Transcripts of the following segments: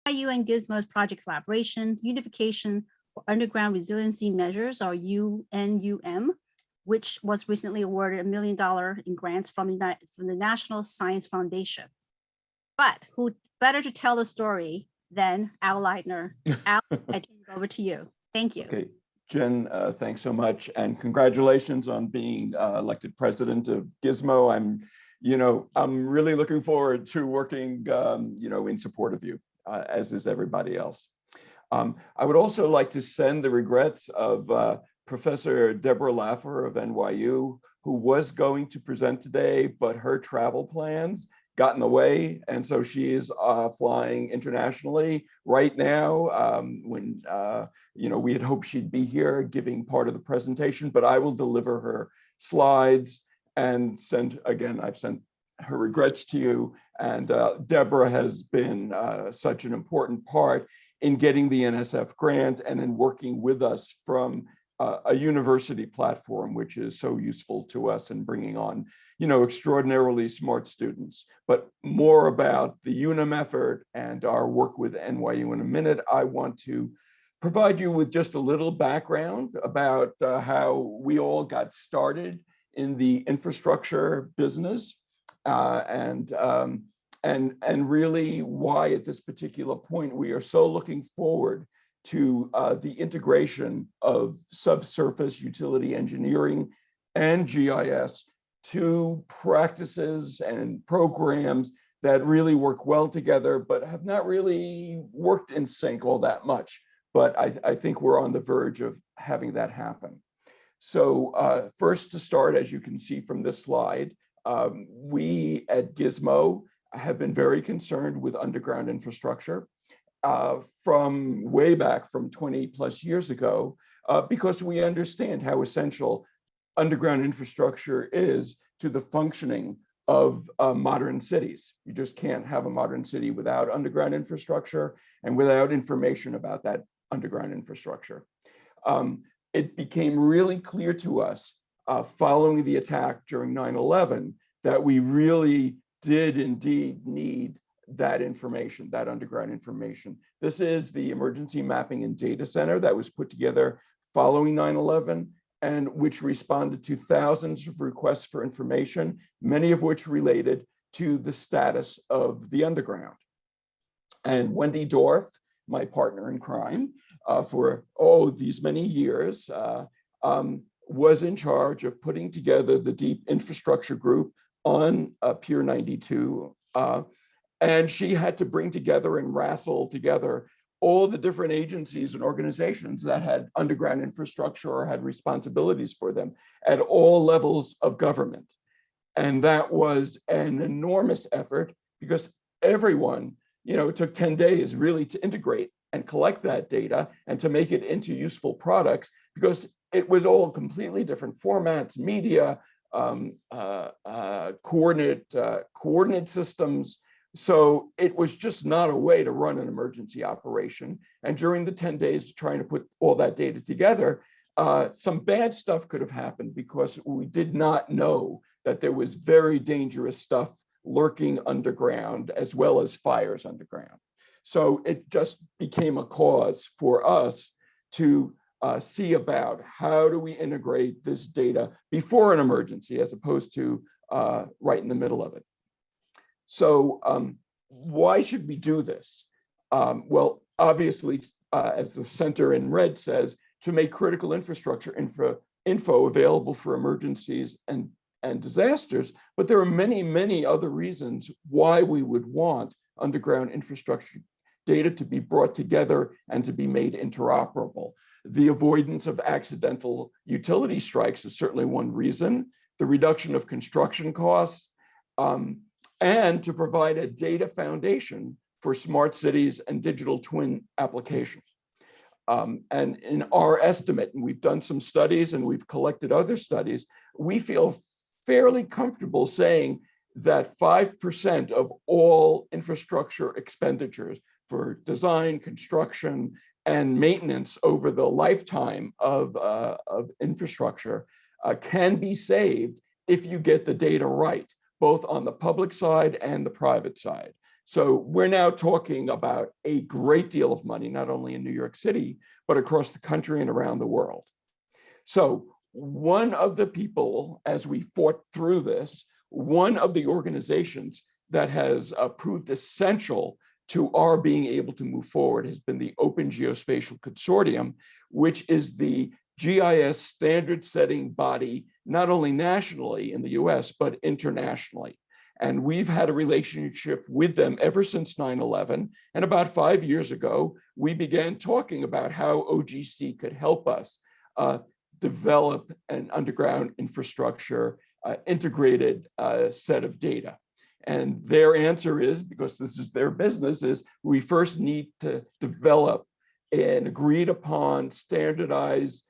NYU and Gizmo's project collaboration, Unification for Underground Resiliency Measures, or UNUM, which was recently awarded $1 million in grants from the National Science Foundation. But who better to tell the story than Al Leitner? Al, I turn it over to you. Thank you. Okay, Jen, thanks so much, and congratulations on being elected president of Gizmo. I'm really looking forward to working, in support of you, as is everybody else. I would also like to send the regrets of Professor Deborah Laffer of NYU, who was going to present today, but her travel plans got in the way, and so she is flying internationally right now. When we had hoped she'd be here giving part of the presentation, but I will deliver her slides and I've sent her regrets to you. And Deborah has been such an important part in getting the NSF grant and in working with us from a university platform, which is so useful to us in bringing on, extraordinarily smart students. But more about the UNUM effort and our work with NYU in a minute. I want to provide you with just a little background about how we all got started in the infrastructure business and really why at this particular point we are so looking forward to the integration of subsurface utility engineering and GIS, two practices and programs that really work well together, but have not really worked in sync all that much. But I think we're on the verge of having that happen. So first to start, as you can see from this slide, we at Gizmo have been very concerned with underground infrastructure. From way back from 20 plus years ago, because we understand how essential underground infrastructure is to the functioning of modern cities. You just can't have a modern city without underground infrastructure and without information about that underground infrastructure. It became really clear to us following the attack during 9/11 that we really did indeed need that information, that underground information. This is the Emergency Mapping and Data Center that was put together following 9/11 and which responded to thousands of requests for information, many of which related to the status of the underground. And Wendy Dorf, my partner in crime, for these many years, was in charge of putting together the Deep Infrastructure Group on Pier 92. And she had to bring together and wrestle together all the different agencies and organizations that had underground infrastructure or had responsibilities for them at all levels of government. And that was an enormous effort because everyone, it took 10 days really to integrate and collect that data and to make it into useful products because it was all completely different formats, media, coordinate systems. So it was just not a way to run an emergency operation. And during the 10 days trying to put all that data together, some bad stuff could have happened because we did not know that there was very dangerous stuff lurking underground as well as fires underground. So it just became a cause for us to see about how do we integrate this data before an emergency as opposed to right in the middle of it. So why should we do this? Well, obviously, as the center in red says, to make critical infrastructure info available for emergencies and disasters, but there are many, many other reasons why we would want underground infrastructure data to be brought together and to be made interoperable. The avoidance of accidental utility strikes is certainly one reason, the reduction of construction costs, and to provide a data foundation for smart cities and digital twin applications. And in our estimate, and we've done some studies and we've collected other studies, we feel fairly comfortable saying that 5% of all infrastructure expenditures for design, construction, and maintenance over the lifetime of infrastructure can be saved if you get the data right, both on the public side and the private side. So we're now talking about a great deal of money, not only in New York City, but across the country and around the world. So one of the people, as we fought through this, one of the organizations that has proved essential to our being able to move forward has been the Open Geospatial Consortium, which is the GIS standard setting body, not only nationally in the US, but internationally. And we've had a relationship with them ever since 9/11. And about 5 years ago, we began talking about how OGC could help us develop an underground infrastructure integrated set of data. And their answer is, because this is their business, is we first need to develop an agreed upon standardized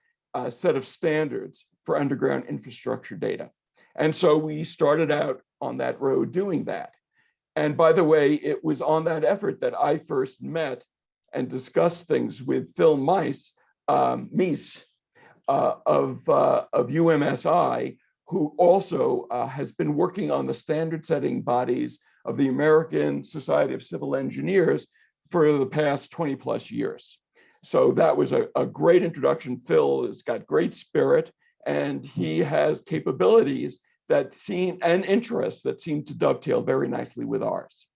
set of standards for underground infrastructure data. And so we started out on that road doing that. And by the way, it was on that effort that I first met and discussed things with Phil Meis of UMSI, who also has been working on the standard setting bodies of the American Society of Civil Engineers for the past 20 plus years. So that was a great introduction. Phil has got great spirit, and he has capabilities that seem, and interests that seem to dovetail very nicely with ours.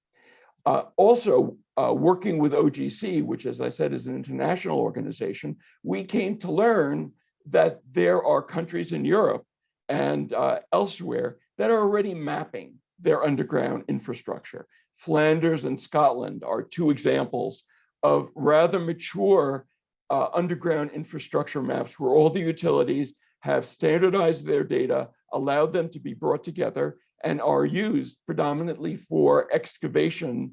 Also, working with OGC, which, as I said, is an international organization, we came to learn that there are countries in Europe and elsewhere that are already mapping their underground infrastructure. Flanders and Scotland are two examples of rather mature underground infrastructure maps where all the utilities have standardized their data, allowed them to be brought together, and are used predominantly for excavation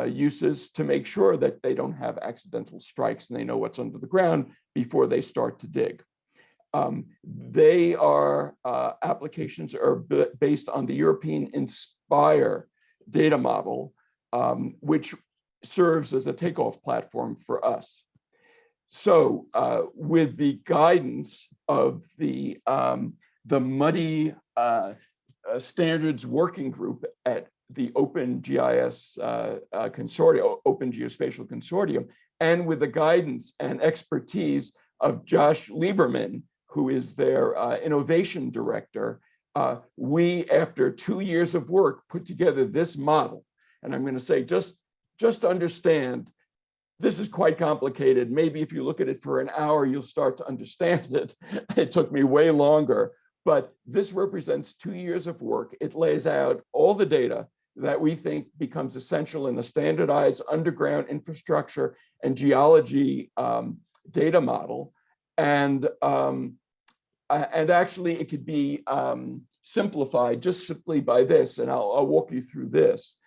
uses to make sure that they don't have accidental strikes and they know what's under the ground before they start to dig. They are applications are based on the European Inspire data model, which serves as a takeoff platform for us. So with the guidance of the Muddy Standards Working Group at the Open GIS Consortium, Open Geospatial Consortium, and with the guidance and expertise of Josh Lieberman, who is their innovation director, we, after 2 years of work, put together this model. And I'm going to say, just to understand, this is quite complicated. Maybe if you look at it for an hour, you'll start to understand it. It took me way longer, but this represents 2 years of work. It lays out all the data that we think becomes essential in the standardized underground infrastructure and geology data model. And actually, it could be simplified just simply by this, and I'll walk you through this.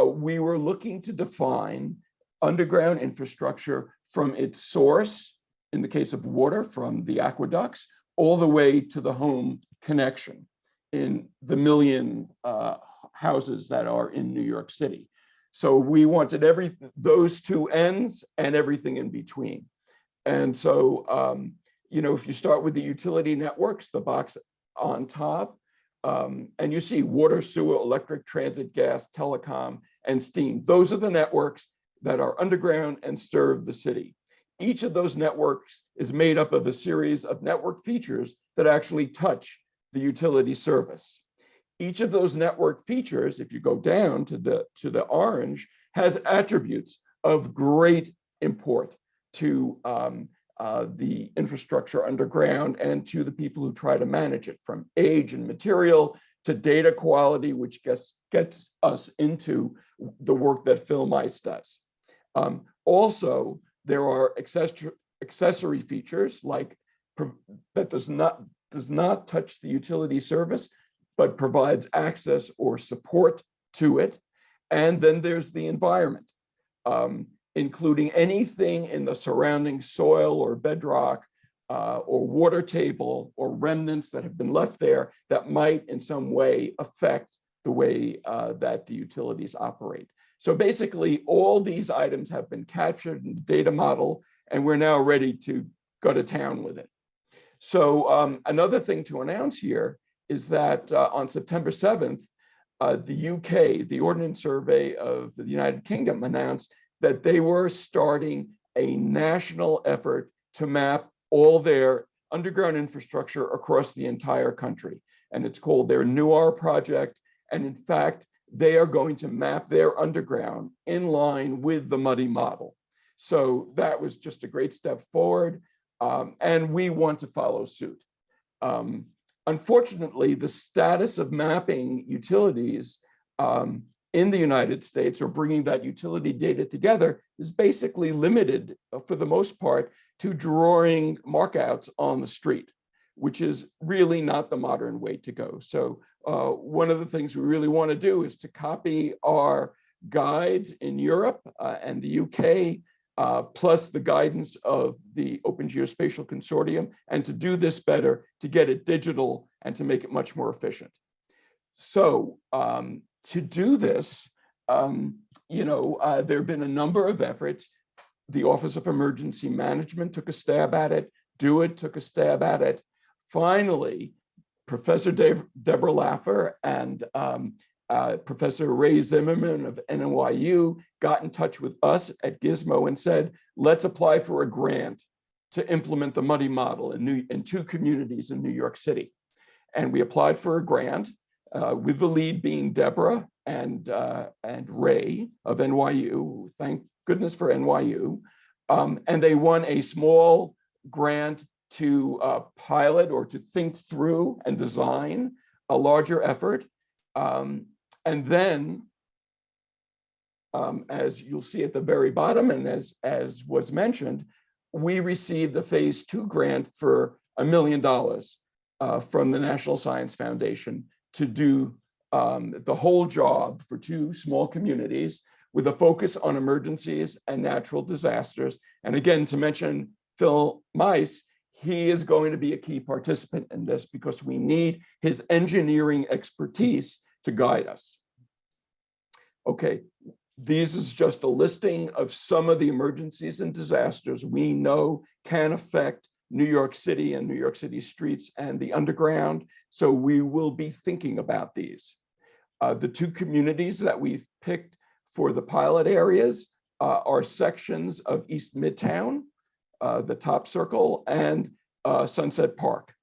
We were looking to define underground infrastructure from its source, in the case of water, from the aqueducts, all the way to the home connection in the million houses that are in New York City. So we wanted those two ends and everything in between. And so, you know, if you start with the utility networks, the box on top, and you see water, sewer, electric, transit, gas, telecom, and steam. Those are the networks that are underground and serve the city. Each of those networks is made up of a series of network features that actually touch the utility service. Each of those network features, if you go down to the orange, has attributes of great import to the infrastructure underground and to the people who try to manage it, from age and material to data quality, which gets us into the work that Phil Meis does. Also, there are accessory features like that does not touch the utility service, but provides access or support to it. And then there's the environment, including anything in the surrounding soil or bedrock or water table or remnants that have been left there that might in some way affect the way that the utilities operate. So basically, all these items have been captured in the data model, and we're now ready to go to town with it. So another thing to announce here is that on September 7th, the UK, the Ordnance Survey of the United Kingdom, announced that they were starting a national effort to map all their underground infrastructure across the entire country. And it's called their NUAR project. And in fact, they are going to map their underground in line with the muddy model. So that was just a great step forward. And we want to follow suit. Unfortunately, the status of mapping utilities in the United States, or bringing that utility data together, is basically limited, for the most part, to drawing markouts on the street, which is really not the modern way to go. So one of the things we really want to do is to copy our guides in Europe and the UK, plus the guidance of the Open Geospatial Consortium, and to do this better, to get it digital and to make it much more efficient. So to do this, there have been a number of efforts. The Office of Emergency Management took a stab at it. DO-IT took a stab at it. Finally, Professor Deborah Laffer and Professor Ray Zimmerman of NYU got in touch with us at Gizmo and said, let's apply for a grant to implement the muddy model in 2 communities in New York City. And we applied for a grant, with the lead being Deborah and Ray of NYU. Thank goodness for NYU. And they won a small grant to pilot or to think through and design a larger effort. And then, as you'll see at the very bottom, and as was mentioned, we received a phase 2 grant for $1 million from the National Science Foundation to do the whole job for 2 small communities with a focus on emergencies and natural disasters. And again, to mention Phil Mice, he is going to be a key participant in this because we need his engineering expertise to guide us. Okay, this is just a listing of some of the emergencies and disasters we know can affect New York City and New York City streets and the underground. So we will be thinking about these. The 2 communities that we've picked for the pilot areas are sections of East Midtown, the top circle, and Sunset Park.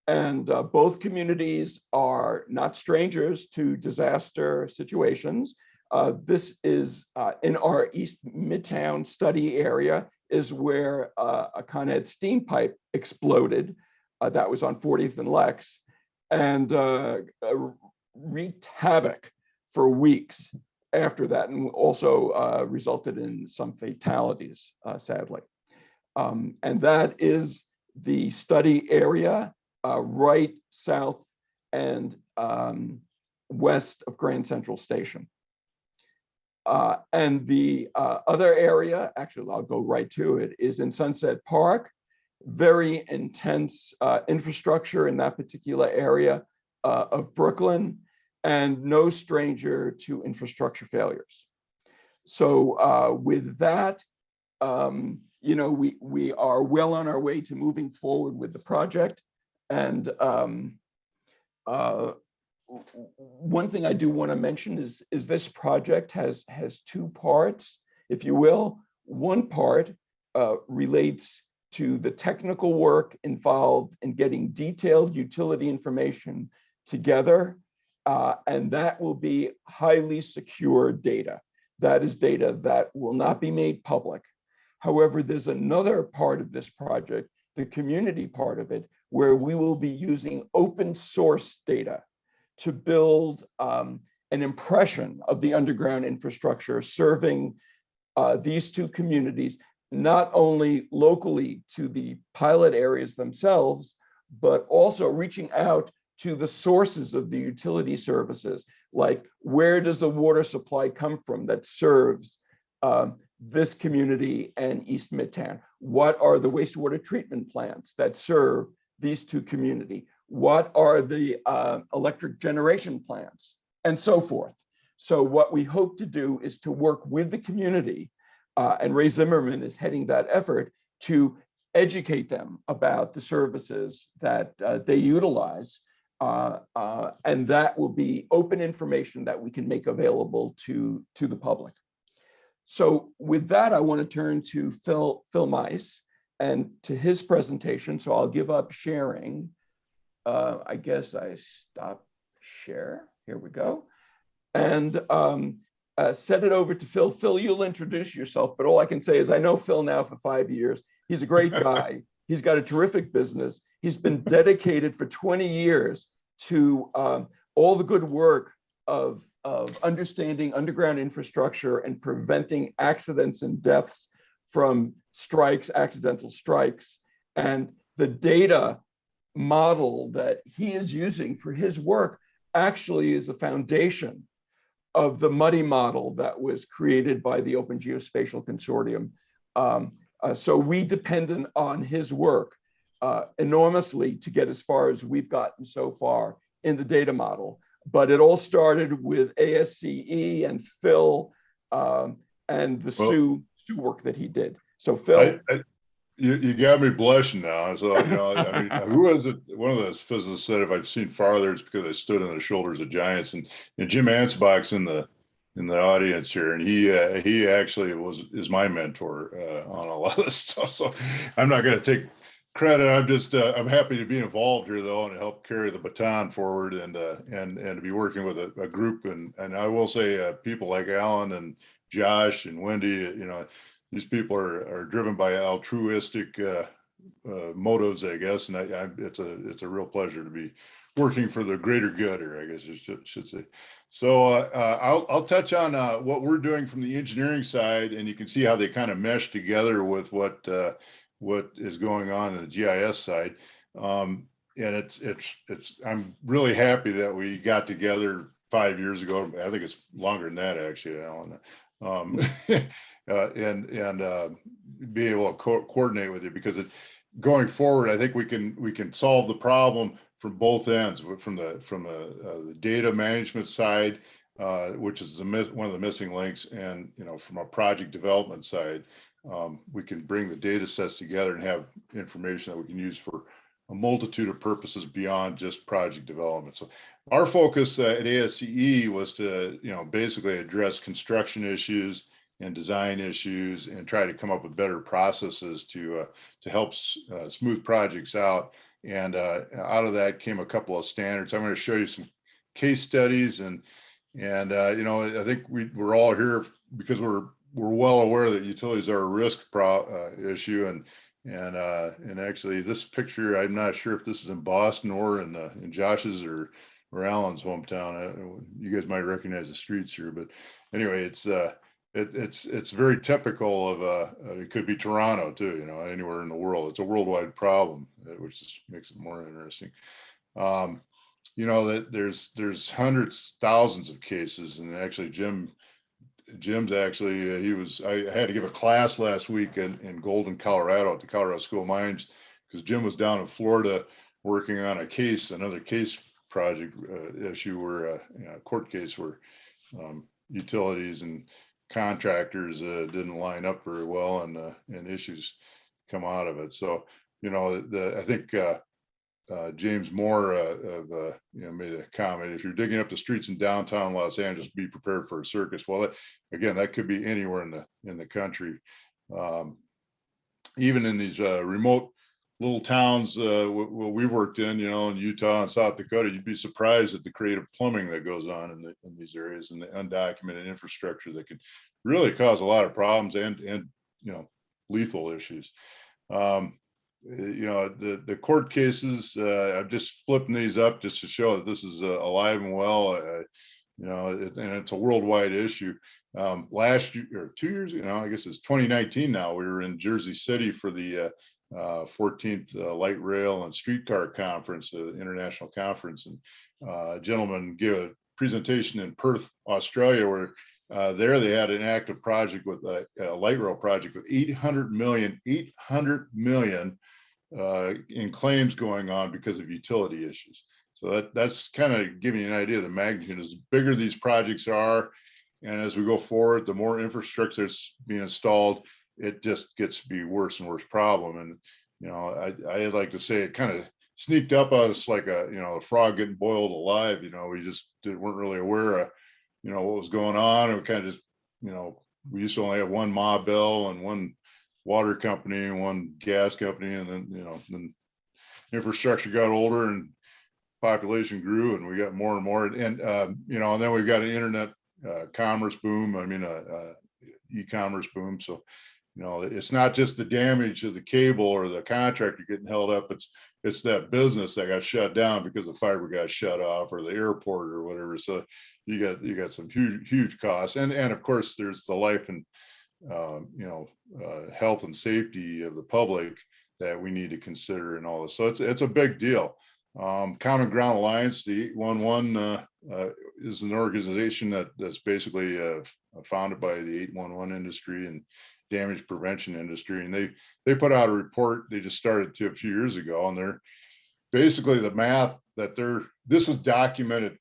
And both communities are not strangers to disaster situations. This is in our East Midtown study area is where a Con Ed steam pipe exploded. That was on 40th and Lex, and wreaked havoc for weeks after that, and also resulted in some fatalities, sadly. And that is the study area right south and west of Grand Central Station. And the other area, actually I'll go right to it, is in Sunset Park. Very intense infrastructure in that particular area of Brooklyn, and no stranger to infrastructure failures. So with that, we are well on our way to moving forward with the project. And one thing I do want to mention is this project has 2 parts, if you will. One part relates to the technical work involved in getting detailed utility information together, and that will be highly secure data. That is data that will not be made public. However, there's another part of this project, the community part of it, where we will be using open source data to build an impression of the underground infrastructure serving these 2 communities, not only locally to the pilot areas themselves, but also reaching out to the sources of the utility services, like where does the water supply come from that serves this community and East Midtown? What are the wastewater treatment plants that serve these 2 communities? What are the electric generation plants, and so forth. So what we hope to do is to work with the community, and Ray Zimmerman is heading that effort, to educate them about the services that they utilize, And that will be open information that we can make available to the public. So with that, I want to turn to Phil Mice and to his presentation. So I'll give up sharing. I guess I stop share. Here we go. And send it over to Phil. Phil, you'll introduce yourself, but all I can say is I know Phil now for 5 years. He's a great guy. He's got a terrific business. He's been dedicated for 20 years to all the good work of understanding underground infrastructure and preventing accidents and deaths from strikes, accidental strikes. And the data model that he is using for his work actually is the foundation of the MUDDY model that was created by the Open Geospatial Consortium. So we depended on his work enormously to get as far as we've gotten so far in the data model. But it all started with ASCE and Phil and the Sue work that he did. So Phil. You got me blushing now. So, you know, I mean, who was it? One of those physicists said, if I've seen farther, it's because I stood on the shoulders of giants. And Jim Ansbach's in the audience here, and he actually is my mentor on a lot of this stuff. So I'm not going to take credit. I'm just I'm happy to be involved here though, and help carry the baton forward, and to be working with a group. And I will say people like Alan and Josh and Wendy, you know, these people are driven by altruistic motives, I guess, and it's a real pleasure to be working for the greater good, or I guess I should say. So I'll touch on what we're doing from the engineering side, and you can see how they kind of mesh together with what is going on in the GIS side. And I'm really happy that we got together 5 years ago. I think it's longer than that, actually, Alan. And be able to coordinate with you, because going forward, I think we can solve the problem from both ends, from the data management side, which is one of the missing links, and you know, from a project development side, we can bring the data sets together and have information that we can use for a multitude of purposes beyond just project development. So our focus at ASCE was to, you know, basically address construction issues and design issues, and try to come up with better processes to help smooth projects out. And out of that came a couple of standards. I'm going to show you some case studies, and you know, I think we're all here because we're well aware that utilities are a risk issue, and actually this picture, I'm not sure if this is in Boston or in Josh's or Alan's hometown. You guys might recognize the streets here, but anyway, it's very typical of it could be Toronto too, you know, anywhere in the world. It's a worldwide problem, which makes it more interesting. You know, that there's hundreds, thousands of cases, and actually Jim's actually I had to give a class last week in Golden, Colorado, at the Colorado School of Mines, because Jim was down in Florida working on another case project issue where a court case where utilities and contractors didn't line up very well, and issues come out of it. So, you know, I think James Moore you know, made a comment: if you're digging up the streets in downtown Los Angeles, be prepared for a circus. Well, again, that could be anywhere in the country, even in these remote little towns we've worked in, you know, in Utah and South Dakota. You'd be surprised at the creative plumbing that goes on in these areas, and the undocumented infrastructure that can really cause a lot of problems and you know, lethal issues. You know, the court cases, I'm just flipping these up just to show that this is alive and well. You know, and it's a worldwide issue. Last year, or 2 years ago, I guess it's 2019 now, we were in Jersey City for the 14th Light Rail and Streetcar Conference, the international conference, and a gentleman gave a presentation in Perth, Australia, where there they had an active project with a light rail project with 800 million in claims going on because of utility issues. So that's kind of giving you an idea of the magnitude. As bigger these projects are, and as we go forward, the more infrastructure that's being installed, it just gets to be worse and worse problem. And you know, I like to say it kind of sneaked up on us like a, a frog getting boiled alive. We just weren't really aware of, what was going on. And we kind of just, we used to only have one Ma Bell and one water company and one gas company. And then, then infrastructure got older and population grew and we got more and more. And then we've got an internet commerce boom. E-commerce boom. So, it's not just the damage of the cable or the contractor getting held up. It's that business that got shut down because the fiber got shut off or the airport or whatever. So you got some huge costs. And of course there's the life and, health and safety of the public that we need to consider and all this. So it's a big deal. Common Ground Alliance, the 811 is an organization that's basically founded by the 811 industry and damage prevention industry, and they put out a report. They just started a few years ago, and they're basically the math that this is documented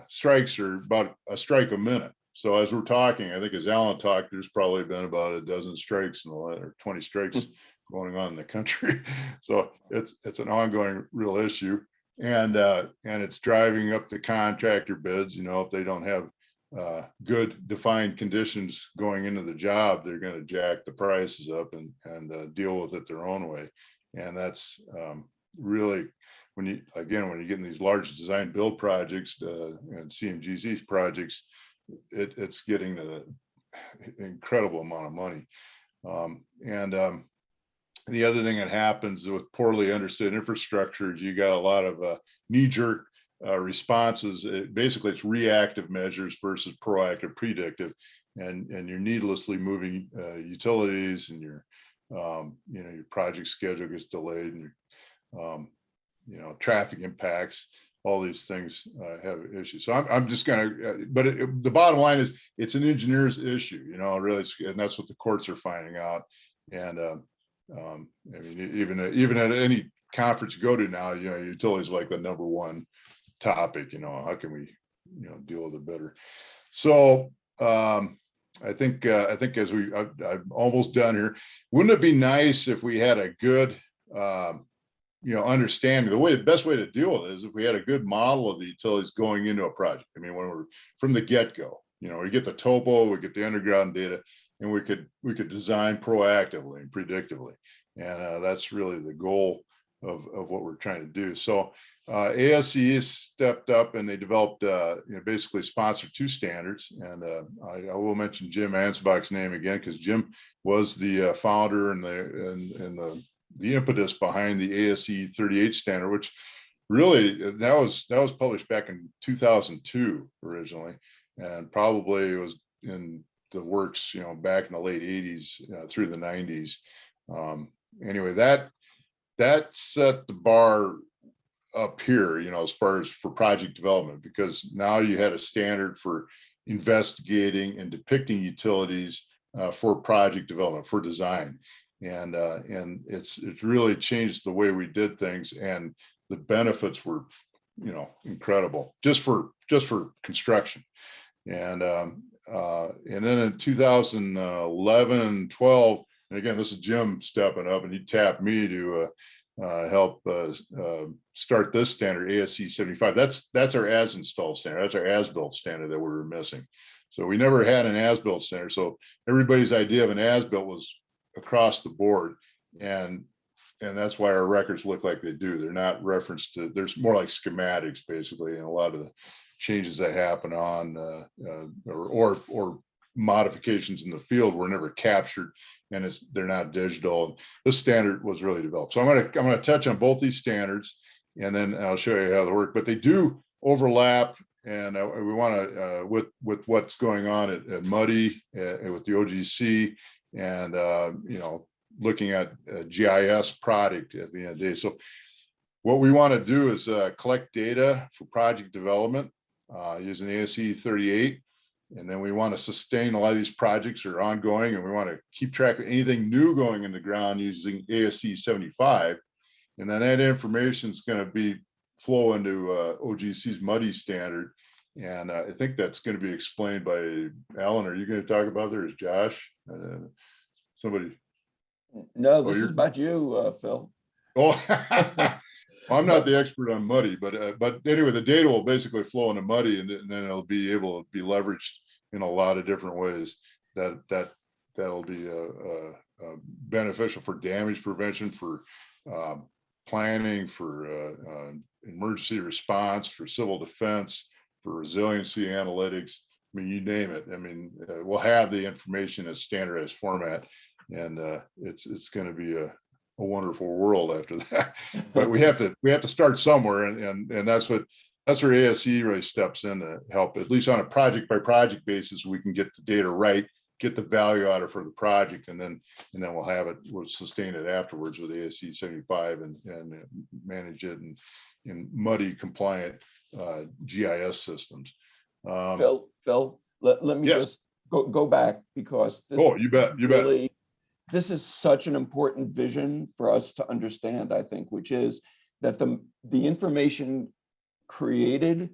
strikes are about a strike a minute. So as we're talking, I think as Alan talked, there's probably been about a dozen strikes or 20 strikes going on in the country. So it's an ongoing real issue, and it's driving up the contractor bids. If they don't have good defined conditions going into the job, they're going to jack the prices up and deal with it their own way. And that's really when you get in these large design build projects and CMGC projects, it's getting an incredible amount of money. The other thing that happens with poorly understood infrastructure is you got a lot of knee-jerk responses. Basically, it's reactive measures versus proactive, predictive, and you're needlessly moving utilities, and your project schedule gets delayed, and traffic impacts. All these things have issues. So I'm just gonna, but the bottom line is it's an engineer's issue, really, and that's what the courts are finding out. And I mean, even at any conference you go to now, utilities like the number one topic. How can we, deal with it better? So I think as I'm almost done here. Wouldn't it be nice if we had a good understanding? The best way to deal with it is if we had a good model of the utilities going into a project. I mean, when we're from the get-go, we get the topo, we get the underground data, and we could design proactively and predictively. And that's really the goal of what we're trying to do. So ASCE stepped up and they developed, basically sponsored 2 standards. And I will mention Jim Ansbach's name again, because Jim was the founder and the impetus behind the ASCE 38 standard, which really that was published back in 2002 originally, and probably was in the works, back in the late 80s through the 90s. Anyway, that set the bar up here, as far as for project development, because now you had a standard for investigating and depicting utilities for project development, for design. And it's really changed the way we did things, and the benefits were, incredible just for construction. And then in 2011 and 12, and again, this is Jim stepping up, and he tapped me to help start this standard, ASCE 75. That's our as installed standard. That's our as built standard that we were missing. So we never had an as built standard. So everybody's idea of an as built was across the board, and that's why our records look like they do. They're not referenced to, there's more like schematics basically, and a lot of the changes that happen on or modifications in the field were never captured, and they're not digital. This standard was really developed. So I'm gonna touch on both these standards, and then I'll show you how they work. But they do overlap, and we want to with what's going on at Muddy with the OGC, and looking at a GIS product at the end of the day. So what we want to do is collect data for project development using the ASCE 38. And then we want to sustain a lot of these projects are ongoing, and we want to keep track of anything new going in the ground using ASCE 75. And then that information is going to flow into OGC's Muddy standard. And I think that's going to be explained by Alan. Are you going to talk about that, or is Josh? Somebody? No, this is about you, Phil. Oh, I'm not the expert on muddy, but anyway, the data will basically flow into muddy, and then it'll be able to be leveraged in a lot of different ways. That'll be beneficial for damage prevention, for planning, for emergency response, for civil defense, for resiliency analytics. I mean, you name it. I mean, we'll have the information in standardized format, and it's going to be a wonderful world after that. But we have to start somewhere, and that's where ASE really steps in to help. At least on a project by project basis, we can get the data right, get the value out of it for the project, and then we'll sustain it afterwards with ASC 75 and manage it in muddy compliant GIS systems. Phil, let me yes. just go back, because this you bet. This is such an important vision for us to understand, I think, which is that the information created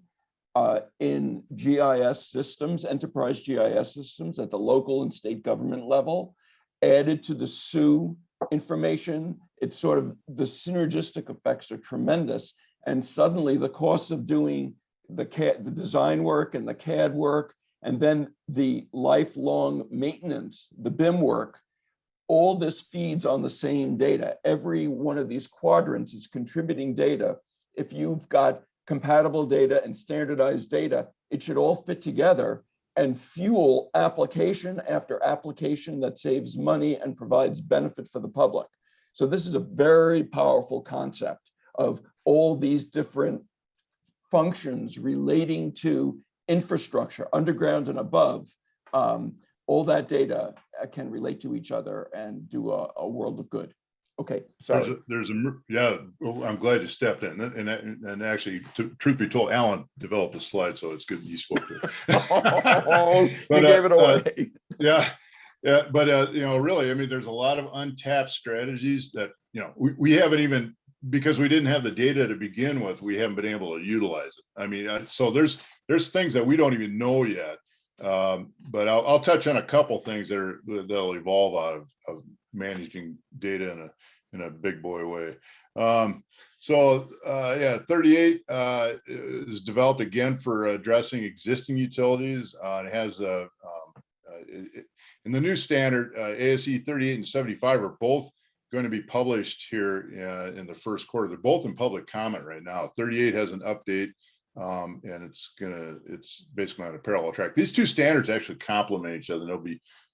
in GIS systems, enterprise GIS systems at the local and state government level, added to the SU information, it's sort of, the synergistic effects are tremendous. And suddenly the cost of doing the design work and the CAD work, and then the lifelong maintenance, the BIM work, all this feeds on the same data. Every one of these quadrants is contributing data. If you've got compatible data and standardized data, it should all fit together and fuel application after application that saves money and provides benefit for the public. So this is a very powerful concept of all these different functions relating to infrastructure, underground and above. All that data can relate to each other and do a world of good. Okay, sorry. I'm glad you stepped in, and actually, truth be told, Alan developed a slide, so it's good you spoke to it. You gave it away. But really, I mean, there's a lot of untapped strategies that we haven't even, because we didn't have the data to begin with, we haven't been able to utilize it. I mean, so there's things that we don't even know yet. But I'll touch on a couple things that'll evolve out of managing data in a big boy way. 38 is developed again for addressing existing utilities. It has in the new standard, ASE 38 and 75 are both going to be published here in the first quarter. They're both in public comment right now. 38 has an update. And it's basically on a parallel track. These two standards actually complement each other. They'll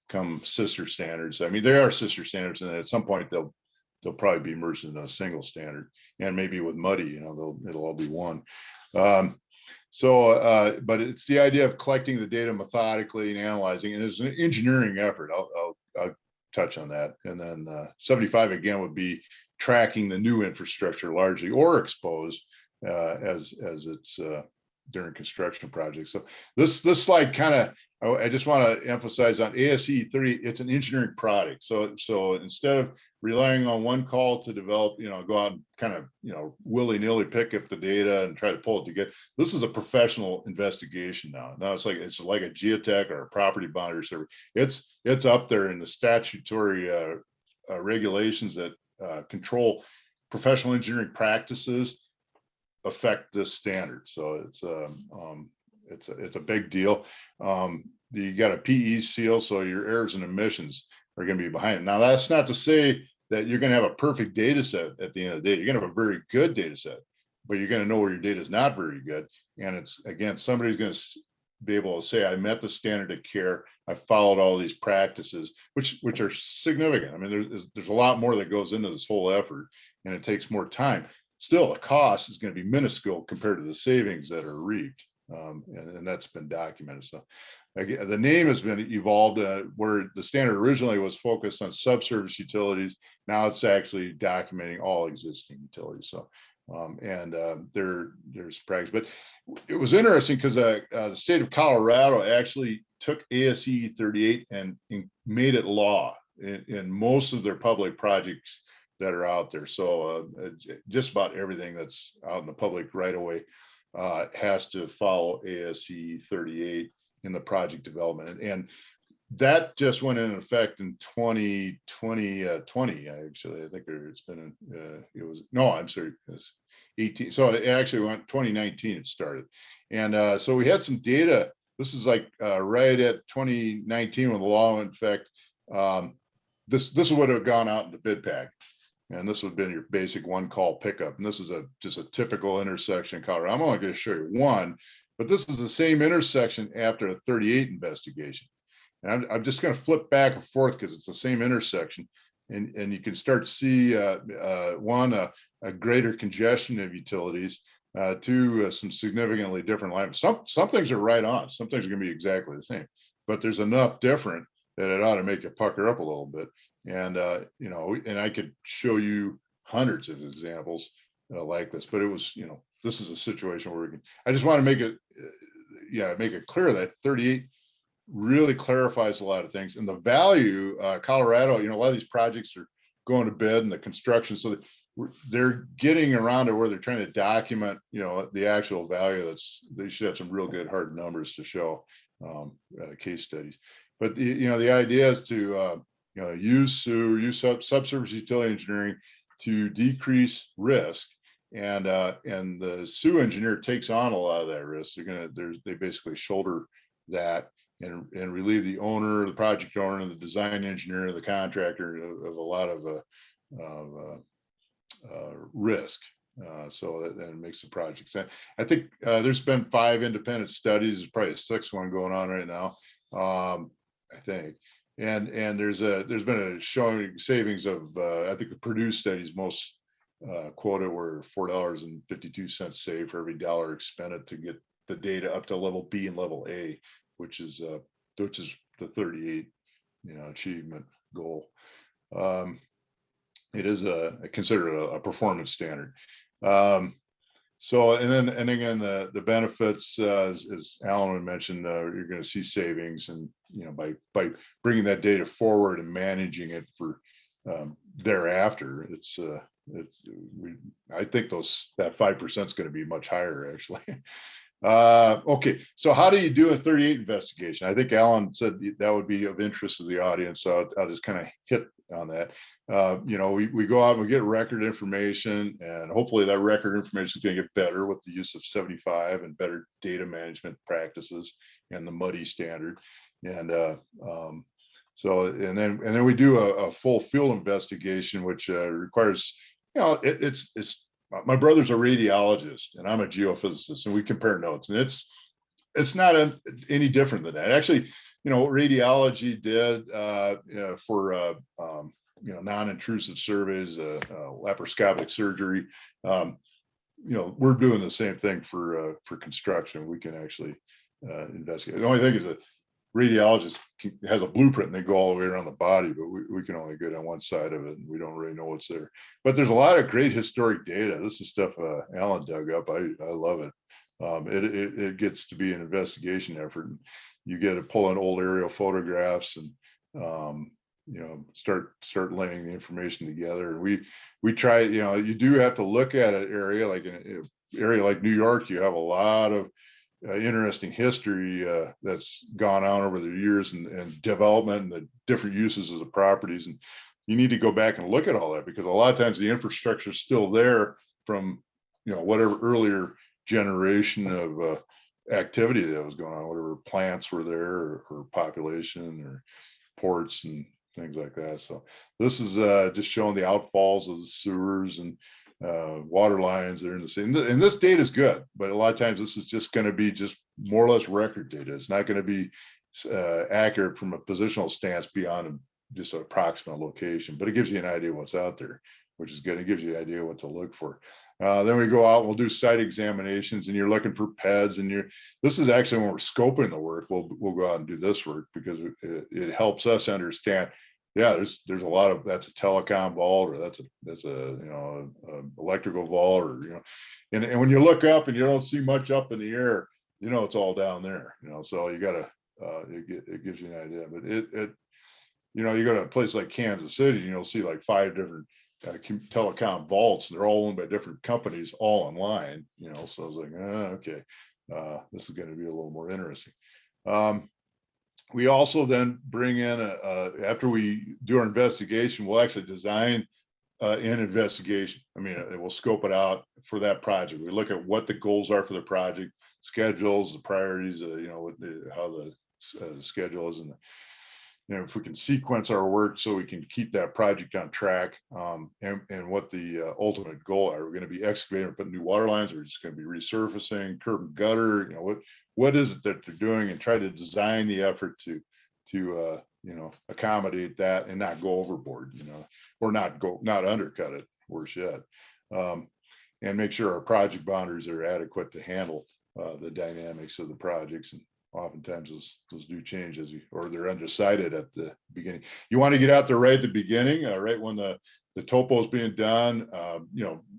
become sister standards. I mean, they are sister standards, and at some point they'll probably be merged into a single standard. And maybe with muddy, it'll all be one. But it's the idea of collecting the data methodically and analyzing, and it's an engineering effort. I'll touch on that. And then 75 again would be tracking the new infrastructure largely or exposed. As it's during construction projects. So this slide kind of, I just want to emphasize on ASE 30, it's an engineering product. So instead of relying on one call to develop, go out and kind of, willy-nilly pick up the data and try to pull it together. This is a professional investigation now. Now it's like a geotech or a property boundary survey. It's up there in the statutory regulations that control professional engineering practices affect this standard. So it's a big deal. You got a PE seal, so your errors and emissions are going to be behind it. Now, that's not to say that you're going to have a perfect data set at the end of the day. You're going to have a very good data set, but you're going to know where your data is not very good. And it's, again, somebody's going to be able to say, I met the standard of care. I followed all these practices, which are significant. I mean, there's a lot more that goes into this whole effort, and it takes more time. Still, the cost is going to be minuscule compared to the savings that are reaped, and that's been documented. So, again, the name has been evolved where the standard originally was focused on subsurface utilities. Now it's actually documenting all existing utilities. So, there's practice, but it was interesting because the state of Colorado actually took ASE 38 and made it law in most of their public projects that are out there. So just about everything that's out in the public right away has to follow ASE 38 in the project development. And that just went into effect in 2020, actually. I think it's been, 18. So it actually went 2019 it started. And so we had some data. This is like right at 2019 when the law went in effect. This would have gone out in the bid pack. And this would have been your basic one call pickup. And this is just a typical intersection in Colorado. I'm only going to show you one, but this is the same intersection after a 38 investigation. And I'm just going to flip back and forth because it's the same intersection. And you can start to see one, a greater congestion of utilities, two, some significantly different lines. Some things are right on. Some things are going to be exactly the same, but there's enough different that it ought to make you pucker up a little bit. And, you know, and I could show you hundreds of examples like this, but it was, you know, this is a situation where we can, I just want to make it, make it clear that 38 really clarifies a lot of things. And the value, Colorado, you know, a lot of these projects are going to bid and the construction, so they're getting around to where they're trying to document, you know, the actual value. They should have some real good hard numbers to show, case studies. But you know, the idea is to you know, use subsurface utility engineering to decrease risk, and the SU engineer takes on a lot of that risk. They basically shoulder that and relieve the owner, the project owner, the design engineer, the contractor of a lot of risk. So that it makes the project sense. I think there's been 5 independent studies. There's probably a 6th one going on right now, I think. And there's been a showing savings of I think the Purdue studies most quoted were $4.52 saved for every dollar expended to get the data up to level B and level A, which is the 38, you know, achievement goal. It is considered a performance standard. So, and again, the benefits, as Alan mentioned, you're going to see savings, and you know, by bringing that data forward and managing it for thereafter, I think that 5% is going to be much higher actually. Okay, so how do you do a 38 investigation? I think Alan said that would be of interest to the audience, so I'll just kind of hit on that. You know, we go out and we get record information, and hopefully that record information is going to get better with the use of 75 and better data management practices and the MUDI standard. And so, and then we do a full field investigation, which requires, you know, it's my brother's a radiologist and I'm a geophysicist, and we compare notes, and it's not any different than that. Actually, you know, what radiology did for you know, non-intrusive surveys, laparoscopic surgery, you know, we're doing the same thing for construction. We can actually investigate. The only thing is that radiologist has a blueprint and they go all the way around the body, but we can only go down one side of it, and we don't really know what's there. But there's a lot of great historic data. This is stuff Alan dug up. I love it. It gets to be an investigation effort. You get to pull in old aerial photographs and you know, start laying the information together. And we try, you know, you do have to look at an area like an area like New York. You have a lot of interesting history that's gone on over the years, and development and the different uses of the properties. And you need to go back and look at all that, because a lot of times the infrastructure is still there from, you know, whatever earlier generation of activity that was going on, whatever plants were there, or population or ports and things like that. So this is just showing the outfalls of the sewers and water lines that are in the same. And this data is good, but a lot of times this is just going to be just more or less record data. It's not going to be accurate from a positional stance beyond just an approximate location, but it gives you an idea what's out there, which is good. It gives you an idea what to look for. Then we go out, we'll do site examinations, and you're looking for PEDs, and this is actually when we're scoping the work, we'll go out and do this work, because it helps us understand, yeah, there's a lot of, that's a telecom vault, or that's a you know, electrical vault, or, you know, and when you look up and you don't see much up in the air, you know, it's all down there, you know, so you gotta it gives you an idea. But it you know, you go to a place like Kansas City and you'll see like 5 different telecom vaults. They're all owned by different companies, all in line, you know, so I was like, okay, this is going to be a little more interesting. We also then bring in after we do our investigation, we'll actually design in investigation. I mean, we'll scope it out for that project. We look at what the goals are for the project, schedules, the priorities, how the schedule is, and if we can sequence our work so we can keep that project on track, and what the ultimate goal are. We're going to be excavating, put new water lines, or we're just going to be resurfacing, curb and gutter. What is it that they're doing, and try to design the effort to accommodate that and not go overboard, or not undercut it, worse yet, and make sure our project boundaries are adequate to handle the dynamics of the projects. And oftentimes those do change or they're undecided at the beginning. You want to get out there right at the beginning, right when the topo is being done,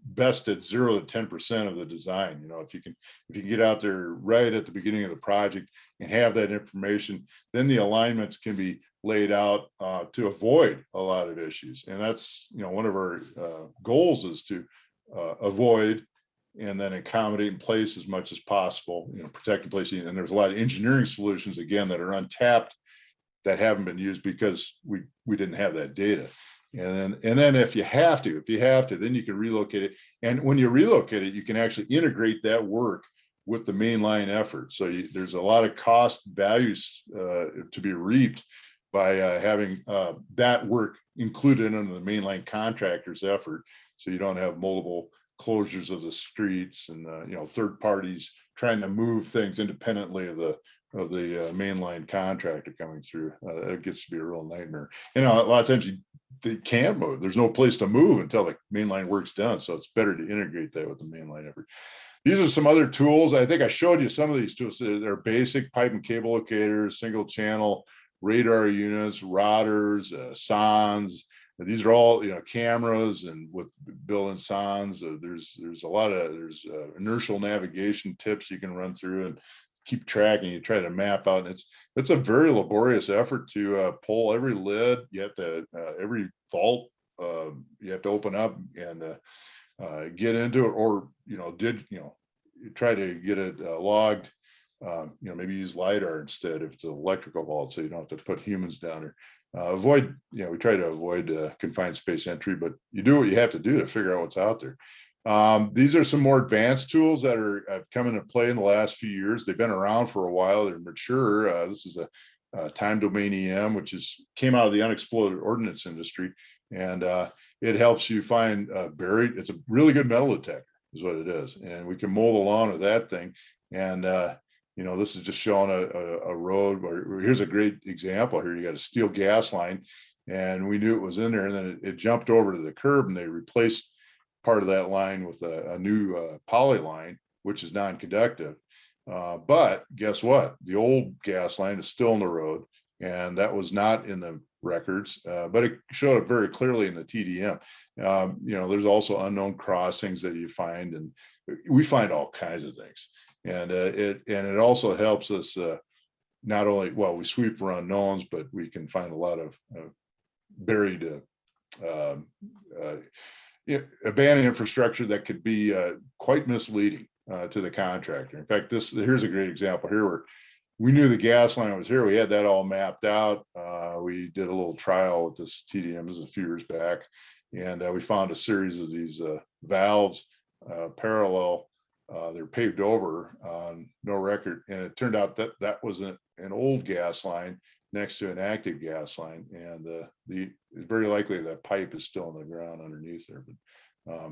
best at 0 to 10% of the design. If you can get out there right at the beginning of the project and have that information, then the alignments can be laid out to avoid a lot of issues. And that's, one of our goals is to avoid and then accommodate and place as much as possible, protect and place. And there's a lot of engineering solutions, again, that are untapped that haven't been used because we didn't have that data. And then if you have to, then you can relocate it. And when you relocate it, you can actually integrate that work with the mainline effort. So there's a lot of cost values to be reaped by having that work included under the mainline contractor's effort. So you don't have multiple closures of the streets and third parties trying to move things independently of the mainline contractor coming through. It gets to be a real nightmare. A lot of times they can't move. There's no place to move until the mainline work's done. So it's better to integrate that with the mainline effort. These are some other tools. I think I showed you some of these tools. They're basic pipe and cable locators, single channel radar units, routers, SONs. These are all cameras, and with built-in SONs. There's a lot of inertial navigation tips you can run through and keep track, and you try to map out. And it's a very laborious effort to pull every lid. You have to every vault you have to open up and get into it, or try to get it logged. Maybe use LiDAR instead if it's an electrical vault, so you don't have to put humans down there. We try to avoid confined space entry, but you do what you have to do to figure out what's out there. These are some more advanced tools that have come into play in the last few years. They've been around for a while. They're mature. This is a time domain EM, which came out of the unexploded ordnance industry, and it helps you find buried. It's a really good metal detector, is what it is, and we can mold along with that thing. And this is just showing a road where here's a great example. Here you got a steel gas line, and we knew it was in there, and then it jumped over to the curb, and they replaced part of that line with a new poly line, which is non-conductive. But guess what? The old gas line is still in the road, and that was not in the records, but it showed up very clearly in the TDM. There's also unknown crossings that you find, and we find all kinds of things. And it also helps us not only, we sweep for unknowns, but we can find a lot of buried abandoned infrastructure that could be quite misleading to the contractor. In fact, here's a great example here where we knew the gas line was here. We had that all mapped out. We did a little trial with this TDM, this is a few years back, and we found a series of these valves parallel. They're paved over on no record, and it turned out that was an old gas line next to an active gas line, and it's very likely that pipe is still in the ground underneath there. But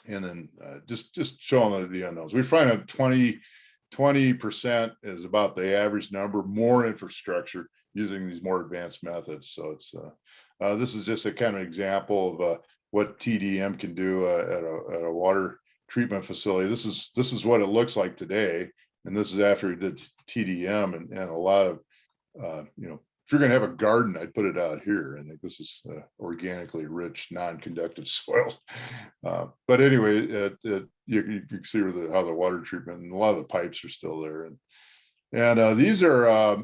and then just showing the unknowns, we find out 20% is about the average number. More infrastructure using these more advanced methods. So it's this is just a kind of example of what TDM can do at a water treatment facility. This is what it looks like today, and this is after we did TDM, and a lot of if you're going to have a garden, I'd put it out here. I think this is organically rich, non-conductive soil. But anyway, you can see how the water treatment and a lot of the pipes are still there. And these are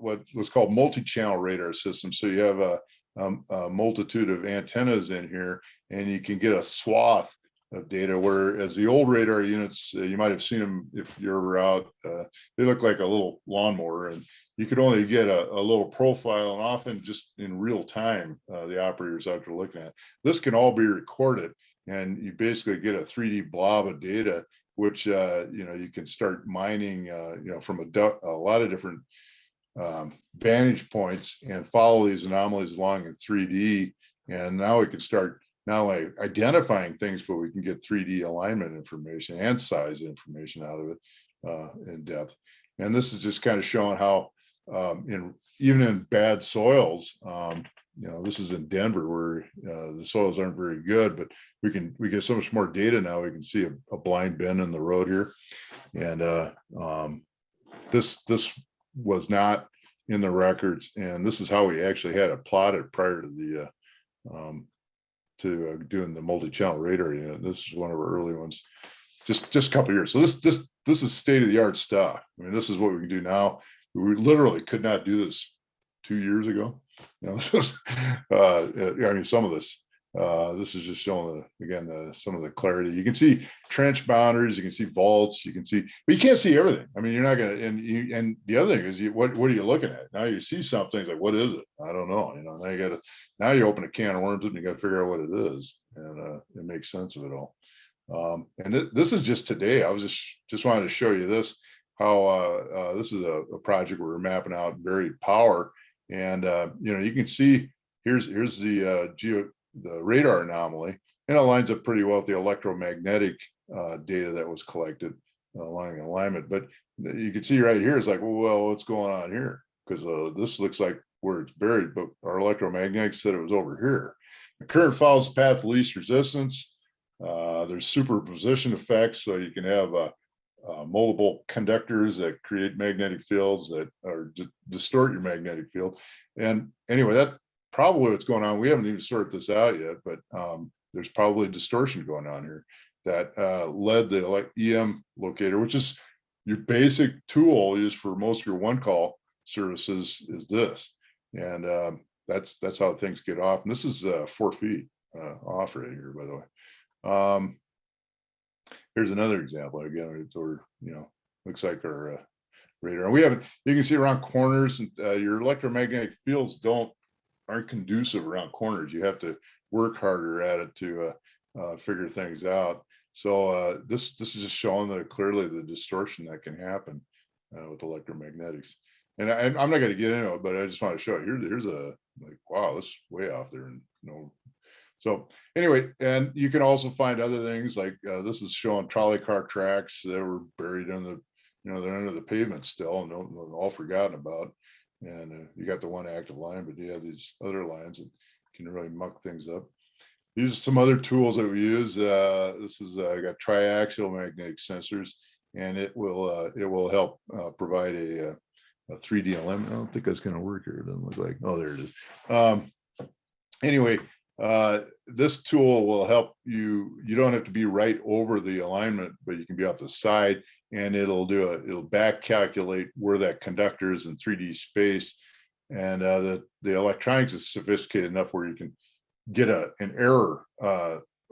what's called multi-channel radar systems. So you have a multitude of antennas in here, and you can get a swath of data, whereas the old radar units, you might have seen them if you're ever out, they look like a little lawnmower, and you could only get a little profile, and often just in real time, the operators out there looking at. This can all be recorded, and you basically get a 3D blob of data, which you can start mining from a lot of different vantage points and follow these anomalies along in 3D. And now we can start not only identifying things, but we can get 3D alignment information and size information out of it in depth. And this is just kind of showing how even in bad soils, this is in Denver where the soils aren't very good, but we get so much more data now. We can see a blind bend in the road here, and this was not in the records, and this is how we actually had it plotted prior to the doing the multi-channel radar unit. This is one of our early ones, just a couple of years. So this is state-of-the-art stuff. I mean, this is what we can do now. We literally could not do this 2 years ago. I mean, some of this. This is just showing some of the clarity. You can see trench boundaries, you can see vaults, you can see, but you can't see everything. I mean, you're not gonna. And the other thing is, what are you looking at? Now you see something, it's like, what is it? I don't know. Now you open a can of worms and you got to figure out what it is, and it makes sense of it all. And this is just today. I was just wanted to show you this, how this is a project where we're mapping out buried power, and you can see here's the radar anomaly, and it lines up pretty well with the electromagnetic data that was collected along alignment. But you can see right here, it's like, well, what's going on here? Because this looks like where it's buried, but our electromagnetic said it was over here. The current follows the path of least resistance. There's superposition effects, so you can have multiple conductors that create magnetic fields that distort your magnetic field. And anyway, that probably what's going on. We haven't even sorted this out yet, but there's probably distortion going on here that led the EM locator, which is your basic tool used for most of your one call services, is this. And that's how things get off. And this is 4 feet off right here, by the way. Here's another example. Again, looks like our radar. And we haven't, you can see around corners, and your electromagnetic fields aren't conducive around corners. You have to work harder at it to figure things out. So this is just showing that clearly the distortion that can happen with electromagnetics. And I'm not going to get into it, but I just want to show you. Here's a wow, this is way off there. So anyway, and you can also find other things like this is showing trolley car tracks that were buried in the, they're under the pavement still, and all forgotten about. And you got the one active line, but you have these other lines that can really muck things up. These are some other tools that we use. This is I got triaxial magnetic sensors, and it will help provide a 3D alignment. I don't think that's going to work here. It doesn't look like. Oh, there it is. Anyway, this tool will help you. You don't have to be right over the alignment, but you can be off the side, and it'll back calculate where that conductor is in 3D space. And the electronics is sophisticated enough where you can get an error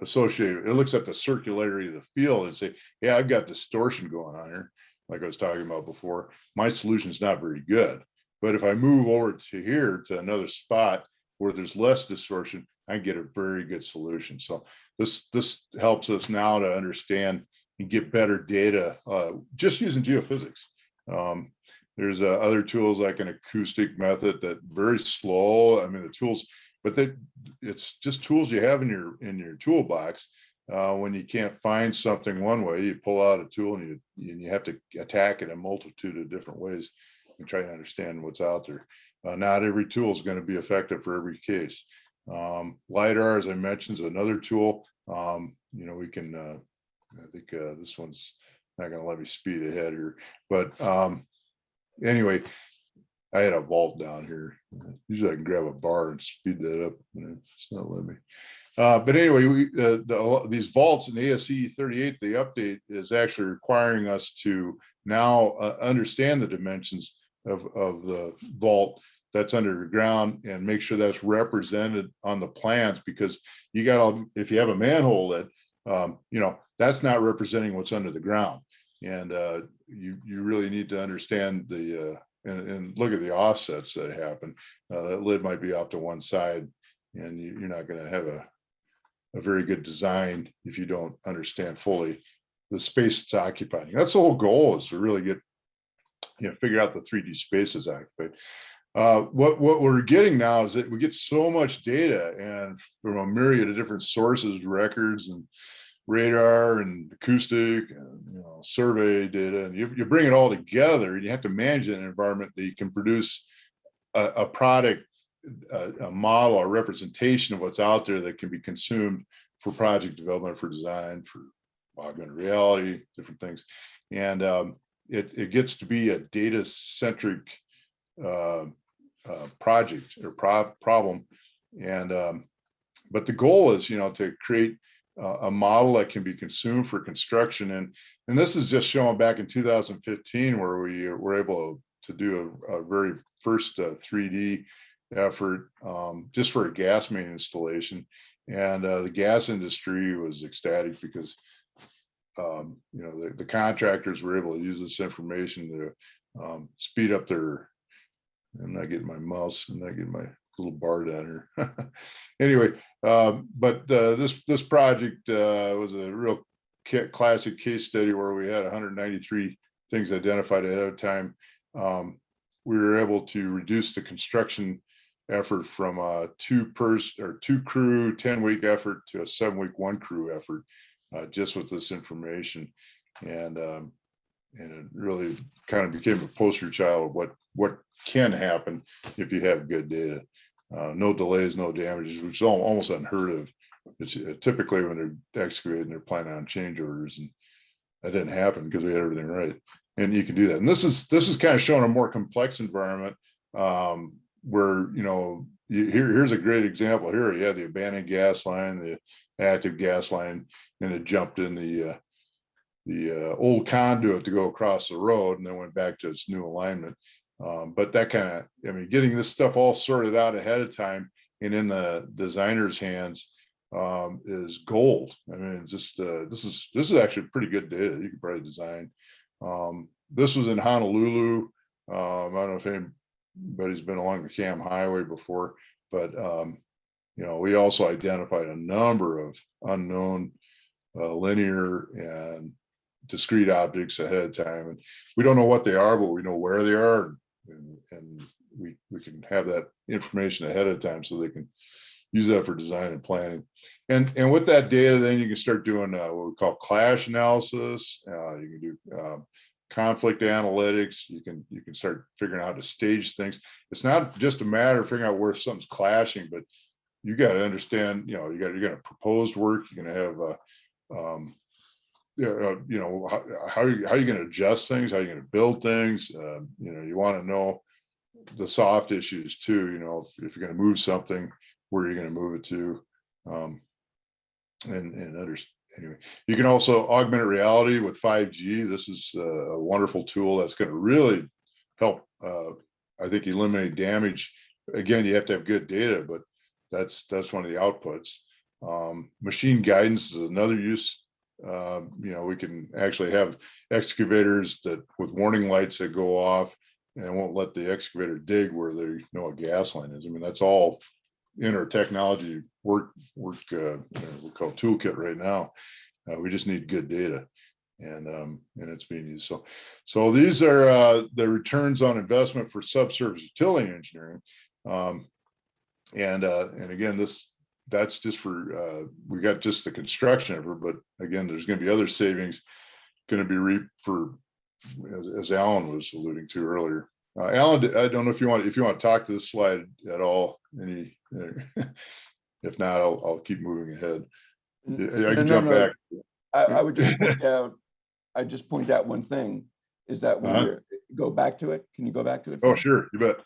associated. It looks at the circularity of the field and say, yeah, I've got distortion going on here, like I was talking about before. My solution is not very good, but if I move over to here to another spot where there's less distortion, I get a very good solution. So this helps us now to understand and get better data just using geophysics. There's other tools like an acoustic method that very slow. I mean, the tools, but it's just tools you have in your toolbox. When you can't find something one way, you pull out a tool and you have to attack it a multitude of different ways and try to understand what's out there. Not every tool is going to be effective for every case. LiDAR, as I mentioned, is another tool. We can, I think this one's not going to let me speed ahead here, but anyway, I had a vault down here. Usually I can grab a bar and speed that up. It's not letting me. But anyway, these vaults in ASE 38, the update is actually requiring us to now understand the dimensions of the vault that's underground and make sure that's represented on the plans, because you got, if you have a manhole that you know, that's not representing what's under the ground. And you really need to understand the and look at the offsets that happen. That lid might be off to one side, and you're not going to have a very good design if you don't understand fully the space it's occupying. That's the whole goal, is to really get, you know, figure out the 3D spaces occupied. What we're getting now is that we get so much data, and from a myriad of different sources, records and radar and acoustic and, you know, survey data, and you bring it all together, and you have to manage it in an environment that you can produce a product, a model, a representation of what's out there that can be consumed for project development, for design, for augmented reality, different things. And it gets to be a data centric project or problem. And but the goal is, you know, to create a model that can be consumed for construction. And this is just showing back in 2015, where we were able to do a very first 3D effort just for a gas main installation. And the gas industry was ecstatic because you know, the contractors were able to use this information to speed up their, I'm not getting my mouse, I'm not getting my little bar down here. Anyway, but this project was a real classic case study where we had 193 things identified ahead of time. We were able to reduce the construction effort from a two crew 10-week effort to a 7-week 1-crew effort, just with this information. And it really kind of became a poster child of what can happen if you have good data. No delays, no damages, which is almost unheard of. It's typically when they're excavating, they're planning on change orders, and that didn't happen because we had everything right. And you can do that. And this is kind of showing a more complex environment where, you know, here's a great example. Here you have the abandoned gas line, the active gas line, and it jumped in the old conduit to go across the road, and then went back to its new alignment. But that kind of, I mean, getting this stuff all sorted out ahead of time and in the designer's hands is gold. I mean, just this is actually pretty good data you can probably design. This was in Honolulu. I don't know if anybody's been along the Cam Highway before, but you know, we also identified a number of unknown linear and discrete objects ahead of time, and we don't know what they are, but we know where they are, and we can have that information ahead of time so they can use that for design and planning. And with that data, then you can start doing what we call clash analysis. You can do conflict analytics. You can start figuring out how to stage things. It's not just a matter of figuring out where something's clashing, but you got to understand, you know, you're going to propose work. You're going to have you know, how are you going to adjust things? How are you going to build things? You know, you want to know the soft issues too. You know, if you're going to move something, where you're going to move it to, anyway, you can also augmented reality with 5G. This is a wonderful tool that's going to really help, I think, eliminate damage. Again, you have to have good data, but that's one of the outputs. Machine guidance is another use. You know, we can actually have excavators that with warning lights that go off and won't let the excavator dig where they know a gas line is. I mean, that's all in our technology work we call toolkit right now. We just need good data, and it's being used. So these are the returns on investment for subsurface utility engineering. And again, that's just for we got just the construction effort, but again, there's going to be other savings going to be reaped for, as Alan was alluding to earlier. Alan, I don't know if you want to talk to this slide at all. If not, I'll keep moving ahead. I can jump back. I would just point out. I just point out one thing is that when we go back to it. Can you go back to it? Oh, sure, you bet.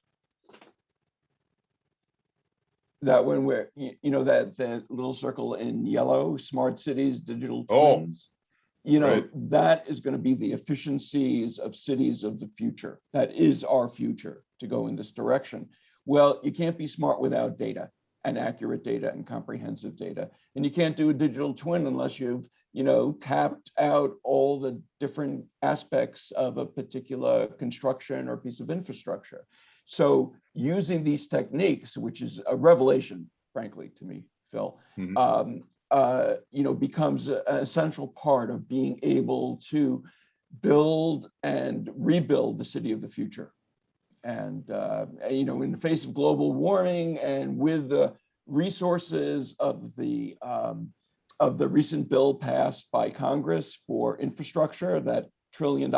That when we're, you know, that little circle in yellow, smart cities, digital twins, you know, right. That is going to be the efficiencies of cities of the future. That is our future to go in this direction. Well, you can't be smart without data. and accurate data and comprehensive data. And you can't do a digital twin unless you've, tapped out all the different aspects of a particular construction or piece of infrastructure. So using these techniques, which is a revelation, frankly, to me, Phil, becomes an essential part of being able to build and rebuild the city of the future. And, in the face of global warming and with the resources of the recent bill passed by Congress for infrastructure, that $1 trillion,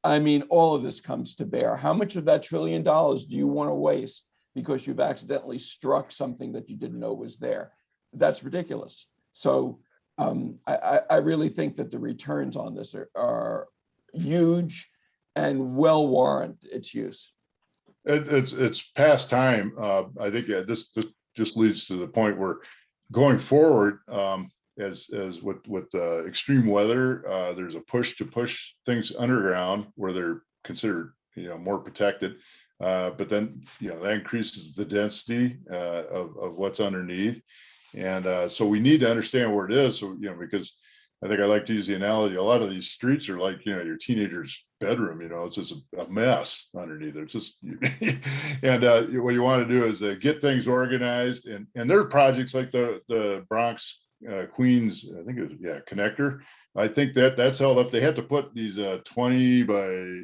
I mean, all of this comes to bear. How much of that $1 trillion do you want to waste because you've accidentally struck something that you didn't know was there? That's ridiculous. So I really think that the returns on this are huge and well warrant its use. It's past time. I think this just leads to the point where going forward, as with extreme weather, there's a push to push things underground where they're considered more protected. But then that increases the density of what's underneath, and so we need to understand where it is. So because I think I like to use the analogy, a lot of these streets are like your teenager's bedroom. It's just a mess underneath it. It's just and what you want to do is get things organized, and there are projects like the Bronx Queens, I think it was connector. I think that's held up. They had to put these 20 by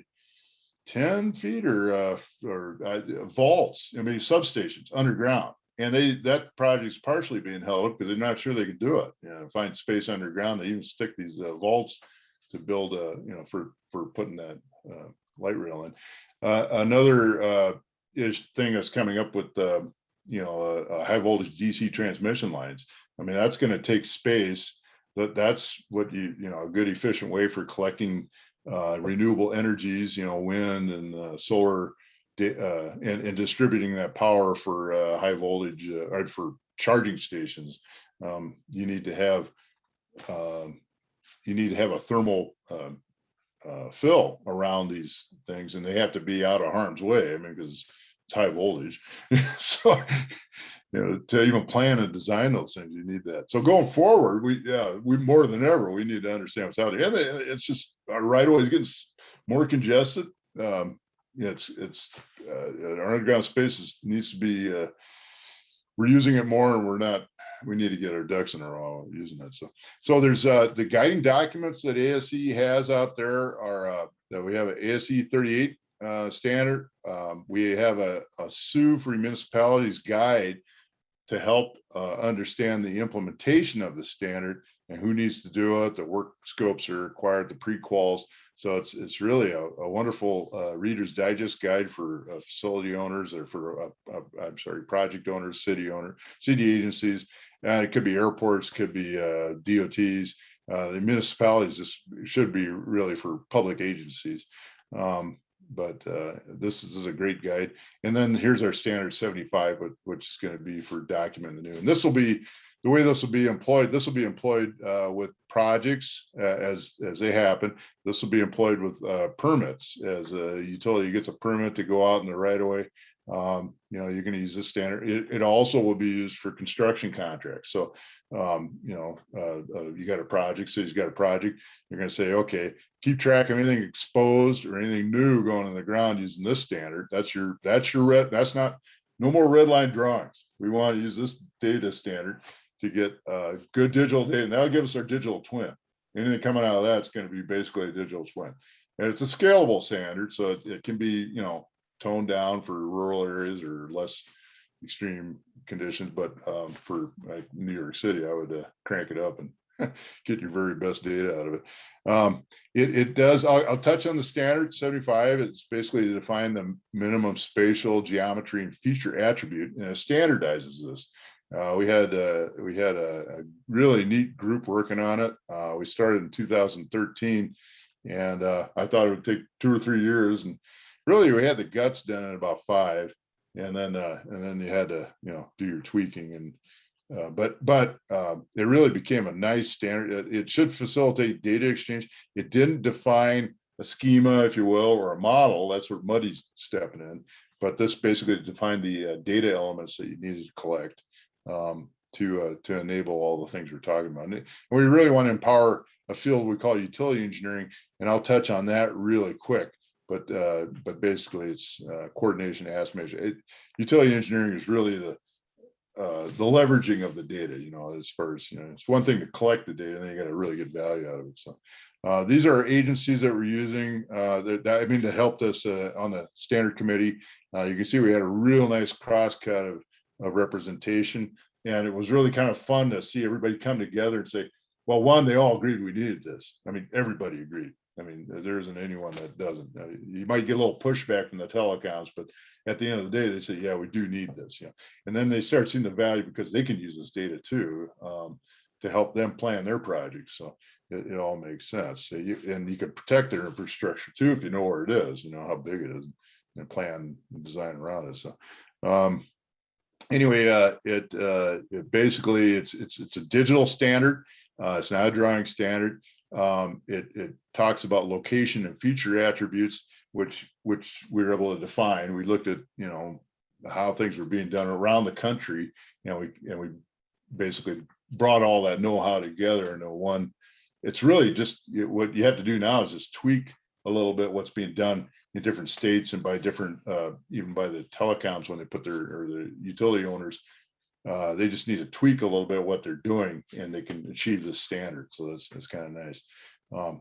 10 feet or vaults, substations underground. And that project's partially being held up because they're not sure they can do it. Find space underground. They even stick these vaults to build, for putting that light rail in. Another thing that's coming up with high voltage DC transmission lines. That's going to take space. That's what a good efficient way for collecting renewable energies, wind and solar. And distributing that power for high voltage or for charging stations. You need to have a thermal fill around these things, and they have to be out of harm's way. Because it's high voltage. So to even plan and design those things, you need that. So going forward, we more than ever we need to understand what's out there. And it's just our right away is getting more congested. Our underground spaces needs to be we're using it more, and we need to get our ducks in a row using it. So there's the guiding documents that ASE has out there are that we have an ASE 38 standard. We have a SUE for municipalities guide to help understand the implementation of the standard and who needs to do it. The work scopes are required, the pre-quals. So it's really a wonderful Reader's Digest guide for facility owners, or for project owners, city agencies. It could be airports, could be DOTs. The municipalities just should be really for public agencies. But this is a great guide. And then here's our standard 75, which is going to be for document the new. And this will be the way this will be employed. This will be employed with projects as they happen. This will be employed with permits as a utility gets a permit to go out in the right of way. You're going to use this standard. It also will be used for construction contracts. So, you got a project, city's got a project. You're going to say, okay, keep track of anything exposed or anything new going in the ground using this standard. That's no more red line drawings. We want to use this data standard to get good digital data, and that'll give us our digital twin. Anything coming out of that's going to be basically a digital twin, and it's a scalable standard, so it can be toned down for rural areas or less extreme conditions. But for like New York City, I would crank it up and get your very best data out of it. It does. I'll touch on the standard 75. It's basically to define the minimum spatial geometry and feature attribute, and it standardizes this. We had a really neat group working on it. We started in 2013, and I thought it would take 2 or 3 years, and really we had the guts done in about 5, and then you had to do your tweaking, and but it really became a nice standard. It should facilitate data exchange. It didn't define a schema, if you will, or a model. That's where Muddy's stepping in. But this basically defined the data elements that you needed to collect to enable all the things we're talking about. And we really want to empower a field we call utility engineering, and I'll touch on that really quick. But basically, it's coordination, estimation. Utility engineering is really the leveraging of the data. You know, as far as, you know, it's one thing to collect the data, and then you got to really get value out of it. So these are agencies that we're using that helped us on the standard committee. You can see we had a real nice cross-cut of representation, and it was really kind of fun to see everybody come together and say, well, one, they all agreed we needed this. I mean, everybody agreed. I mean, there isn't anyone that doesn't. You might get a little pushback from the telecoms, but at the end of the day, they say, yeah, we do need this. Yeah. And then they start seeing the value because they can use this data too to help them plan their projects. So it all makes sense. So and you can protect their infrastructure too if you know where it is, you know how big it is, and plan and design around it. So anyway, it basically it's a digital standard. It's not a drawing standard. It talks about location and feature attributes, which we were able to define. We looked at, you know, how things were being done around the country, and we basically brought all that know-how together into one. It's really just what you have to do now is just tweak a little bit what's being done in different states and by different, even by the telecoms when they put or the utility owners. They just need to tweak a little bit what they're doing, and they can achieve the standard. So that's kind of nice.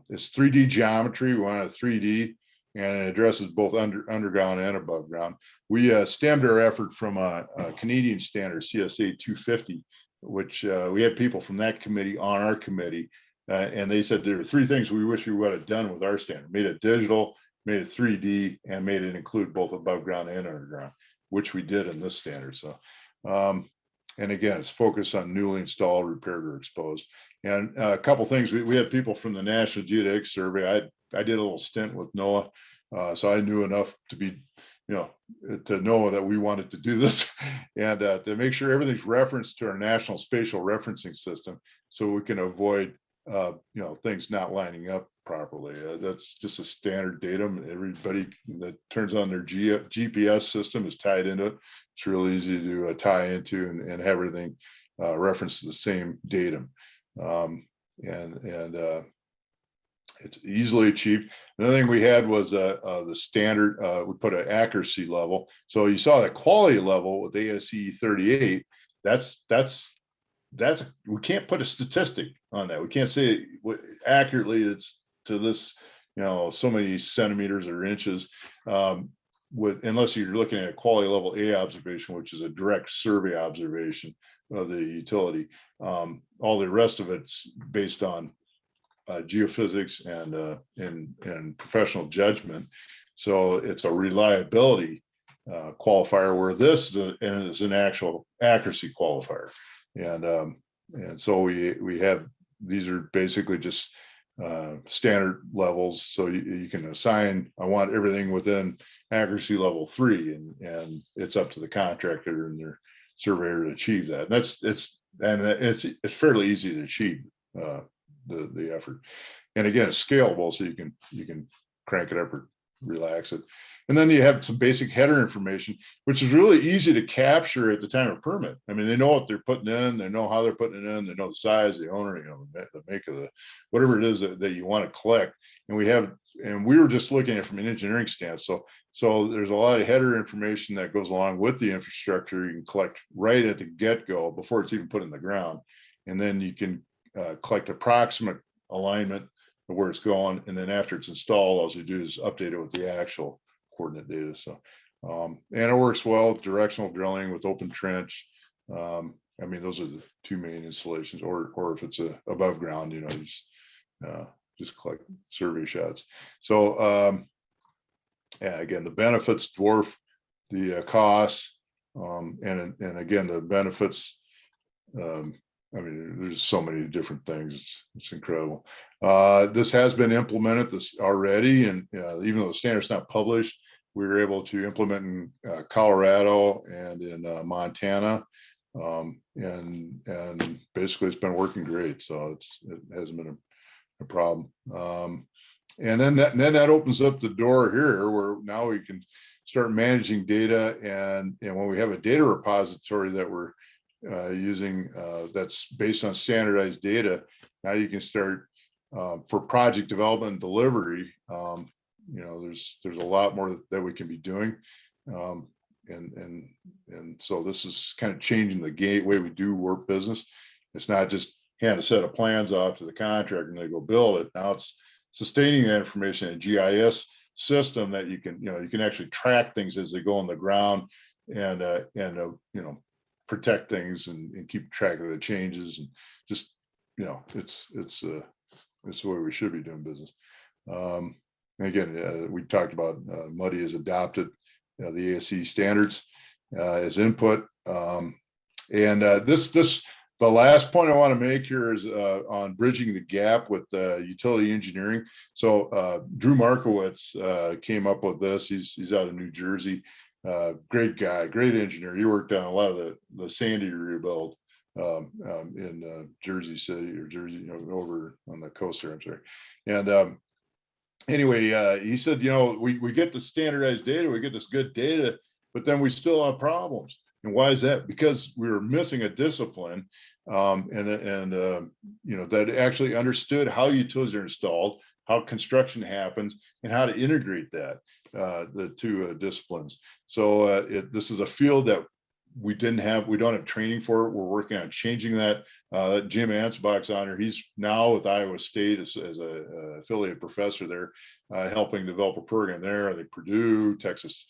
It's 3D geometry. We want a 3D, and it addresses both underground and above ground. We stemmed our effort from a Canadian standard, CSA 250, which we had people from that committee on our committee, and they said there are 3 things we wish we would have done with our standard: made it digital, made it 3D, and made it include both above ground and underground, which we did in this standard. So. And again, it's focused on newly installed, repaired, or exposed. And a couple things, we had people from the National Geodetic Survey. I did a little stint with NOAA, so I knew enough to be, you know, to know that we wanted to do this, and to make sure everything's referenced to our National Spatial Referencing System, so we can avoid, you know, things not lining up properly. That's just a standard datum. Everybody that turns on their GPS system is tied into it. It's real easy to tie into and have everything reference the same datum, and it's easily achieved. Another thing we had was the standard. We put an accuracy level. So you saw the quality level with ASE 38. That's we can't put a statistic on that. We can't say accurately it's to this, you know, so many centimeters or inches. Unless you're looking at quality level A observation, which is a direct survey observation of the utility. All the rest of it's based on geophysics and professional judgment. So it's a reliability qualifier, where this is an actual accuracy qualifier. And so we have, these are basically just standard levels. So you can assign, I want everything within accuracy level 3, and it's up to the contractor and their surveyor to achieve that. And it's fairly easy to achieve the effort. And again, it's scalable, so you can crank it up or relax it. And then you have some basic header information, which is really easy to capture at the time of permit. I mean, they know what they're putting in, they know how they're putting it in, they know the size, the owner, you know, the make of the, whatever it is that you want to collect. And we were just looking at it from an engineering stance. So there's a lot of header information that goes along with the infrastructure. You can collect right at the get-go before it's even put in the ground. And then you can collect approximate alignment of where it's going. And then after it's installed, all you do is update it with the actual coordinate data. So, and it works well with directional drilling, with open trench. I mean, those are the 2 main installations, or if it's above ground, you know, just collect survey shots. So, yeah, again, the benefits dwarf the costs, and again, the benefits. I mean, there's so many different things. It's incredible. This has been implemented already, and even though the standard's not published, we were able to implement in Colorado and in Montana, and basically it's been working great. So it hasn't been a problem. And then that opens up the door here where now we can start managing data, and when we have a data repository that we're using that's based on standardized data, now you can start for project development and delivery. There's a lot more that we can be doing, and so this is kind of changing the way we do work business. It's not just hand a set of plans off to the contractor and they go build it. Now it's sustaining that information in a GIS system that you can actually track things as they go on the ground, and protect things and keep track of the changes, and just it's the way we should be doing business. Again, we talked about Muddy has adopted the ASC standards as input, and the last point I want to make here is on bridging the gap with utility engineering. So Drew Markowitz came up with this. He's out of New Jersey. Great guy, great engineer. He worked on a lot of the Sandy rebuild in Jersey City, or Jersey, over on the coast there. I'm sorry. And anyway, he said, we get the standardized data, we get this good data, but then we still have problems. And why is that? Because we were missing a discipline, that actually understood how utilities are installed, how construction happens, and how to integrate that, the two disciplines. So this is a field that we don't have training for. We're working on changing that. Jim Ansbach's on here. He's now with Iowa State as a affiliate professor there, helping develop a program there. I think Purdue, Texas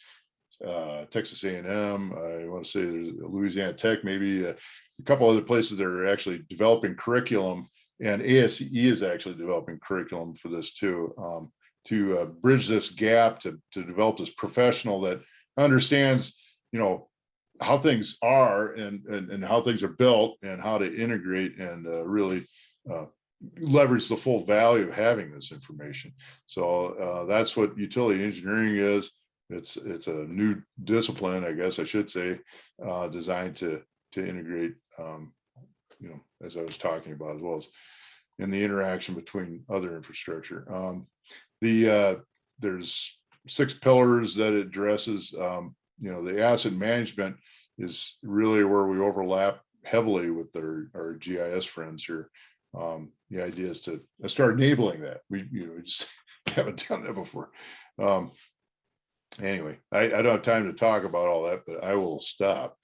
A&M, I want to say there's Louisiana Tech, maybe a couple other places that are actually developing curriculum, and ASCE is actually developing curriculum for this too, to bridge this gap, to develop this professional that understands, how things are and how things are built, and how to integrate and really leverage the full value of having this information. So that's what utility engineering is. It's a new discipline, I guess I should say, designed to integrate, as I was talking about, as well as in the interaction between other infrastructure. There's 6 pillars that it addresses. The asset management is really where we overlap heavily with our GIS friends here. The idea is to start enabling that. We just haven't done that before. Anyway, I don't have time to talk about all that, but I will stop.